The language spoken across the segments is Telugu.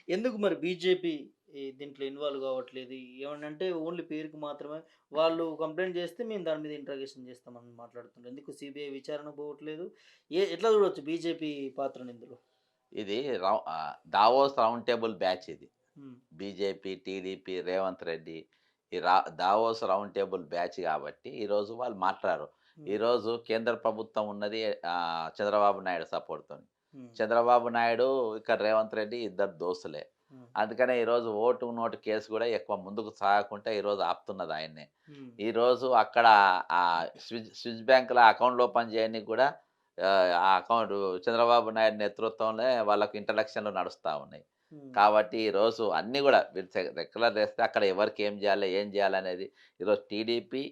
ఎందుకు మరి బీజేపీ దీంట్లో ఇన్వాల్వ్ కావట్లేదు? ఏమనంటే ఓన్లీ పేరుకి మాత్రమే వాళ్ళు కంప్లెయింట్ చేస్తే మేము దాని మీద ఇంట్రాగేషన్ చేస్తామని మాట్లాడుతున్నారు. ఎందుకు సీబీఐ విచారణకు పోవట్లేదు? ఎట్లా చూడొచ్చు బీజేపీ పాత్రని ఇందులో? ఇది దావోస్ రౌండ్ టేబుల్ బ్యాచ్ ఇది. హ్మ్. బీజేపీ, టీడీపీ, రేవంత్ రెడ్డి ఈ దావోస్ రౌండ్ టేబుల్ బ్యాచ్ కాబట్టి ఈరోజు వాళ్ళు మాట్లాడరు. హ్మ్. ఈరోజు కేంద్ర ప్రభుత్వం ఉన్నది చంద్రబాబు నాయుడు సపోర్ట్‌తోని. హ్మ్. చంద్రబాబు నాయుడు, ఇక్కడ రేవంత్ రెడ్డి ఇద్దరు దోస్తులే. హ్మ్. అందుకనే ఈరోజు ఓటు నోటు కేసు కూడా ఎక్కువ ముందుకు సాగకుండా ఈరోజు ఆపుతున్నది ఆయన్నే. హ్మ్. ఈరోజు అక్కడ స్విస్ బ్యాంక్‌ల అకౌంట్‌లు ఓపెన్ చేయనీకి కూడా ఆ అకౌంట్ చంద్రబాబు నాయుడు నేతృత్వంలో వాళ్ళకి ఇంటలక్షన్‌లు నడుస్తా ఉన్నాయి. హ్మ్. కాబట్టి ఈరోజు అన్నీ గూడా మీరు రెగ్యులర్ చేస్తే అక్కడ ఎవరికి ఏం జేయాలి, ఏం జేయాలనేది ఈరోజు టీడీపీ,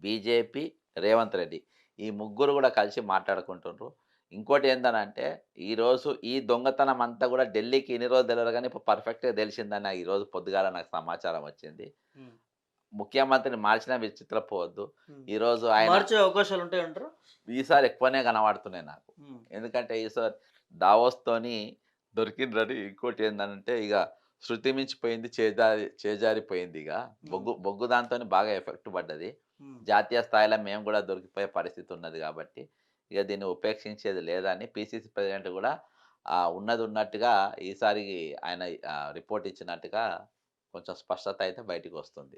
బీజేపీ, రేవంత్ రెడ్డి ఈ ముగ్గురు గూడా కలిసి మాట్లాడుకుంటుండ్రు. ఇంకోటేందనంటే ఈరోజు ఈ దొంగతనం అంతా గూడా ఢిల్లీకి ఇన్ని రోజులు తెలవదు గానీ ఇప్పుడు పర్ఫెక్ట్‌గా తెలిసిందని ఈరోజు పొద్దుగాల నాకు సమాచారం వచ్చింది. హ్మ్. ముఖ్యమంత్రిని మార్చినా విచిత్రపోవద్దు. హ్మ్. ఈరోజు ఆయన మార్చే అవకాశాలుంటాయంటారా? ఈసారి ఎక్కువనే కనబడుతున్నాయి నాకు. హ్మ్. ఎందుకంటే ఈసారి దావోస్‌తోని దొరికిండ్రని ఇంకోటేందనంటే ఇగ శృతి మించిపోయింది, చేజారిపోయిందిగ. హ్మ్. బొగ్గు దాంతోని బాగా ఎఫెక్ట్ పడ్డది. హ్మ్. జాతీయ స్థాయిలో మేము గూడా దొరికిపోయే పరిస్థితి ఉన్నది గాబట్టి, ఇగ దీన్ని ఉపేక్షించేది లేదని పీసీసీ ప్రెసిడెంట్ గూడా ఉన్నది ఉన్నట్టుగా ఈసారి ఆయన రిపోర్ట్ ఇచ్చినట్టుగా కొంచెం స్పష్టత అయితే బయటికొస్తుంది.